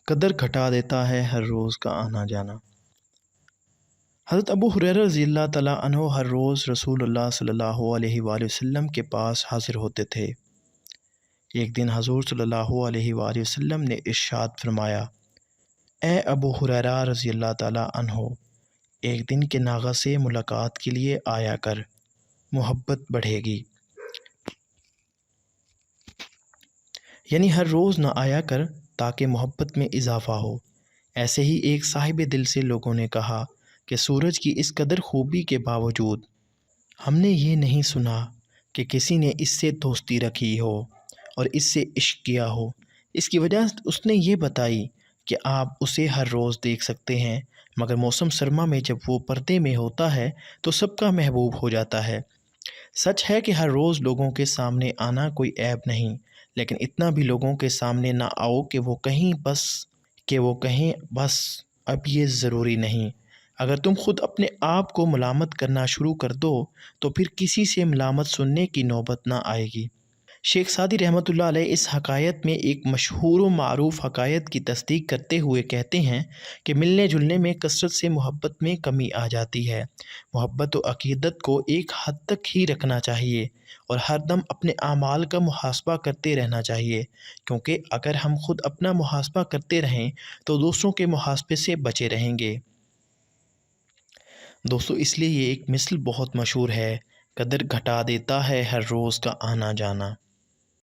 قدر گھٹا دیتا ہے ہر روز کا آنا جانا۔ حضرت ابو ہریرہ رضی اللہ تعالیٰ عنہ ہر روز رسول اللہ صلی اللہ علیہ وآلہ وسلم کے پاس حاضر ہوتے تھے۔ ایک دن حضور صلی اللہ علیہ وآلہ وسلم نے ارشاد فرمایا، اے ابو ہریرہ رضی اللہ تعالیٰ عنہ، ایک دن کے ناغہ سے ملاقات کے لیے آیا کر، محبت بڑھے گی۔ یعنی ہر روز نہ آیا کر تاکہ محبت میں اضافہ ہو۔ ایسے ہی ایک صاحب دل سے لوگوں نے کہا کہ سورج کی اس قدر خوبی کے باوجود ہم نے یہ نہیں سنا کہ کسی نے اس سے دوستی رکھی ہو اور اس سے عشق کیا ہو۔ اس کی وجہ اس نے یہ بتائی کہ آپ اسے ہر روز دیکھ سکتے ہیں، مگر موسم سرما میں جب وہ پردے میں ہوتا ہے تو سب کا محبوب ہو جاتا ہے۔ سچ ہے کہ ہر روز لوگوں کے سامنے آنا کوئی عیب نہیں، لیکن اتنا بھی لوگوں کے سامنے نہ آؤ کہ وہ کہیں بس اب یہ ضروری نہیں۔ اگر تم خود اپنے آپ کو ملامت کرنا شروع کر دو تو پھر کسی سے ملامت سننے کی نوبت نہ آئے گی۔ شیخ سعدی رحمۃ اللہ علیہ اس حکایت میں ایک مشہور و معروف حکایت کی تصدیق کرتے ہوئے کہتے ہیں کہ ملنے جلنے میں کثرت سے محبت میں کمی آ جاتی ہے۔ محبت و عقیدت کو ایک حد تک ہی رکھنا چاہیے اور ہر دم اپنے اعمال کا محاسبہ کرتے رہنا چاہیے، کیونکہ اگر ہم خود اپنا محاسبہ کرتے رہیں تو دوسروں کے محاسبے سے بچے رہیں گے۔ دوستو، اس لیے یہ ایک مثل بہت مشہور ہے، قدر گھٹا دیتا ہے ہر روز کا آنا جانا۔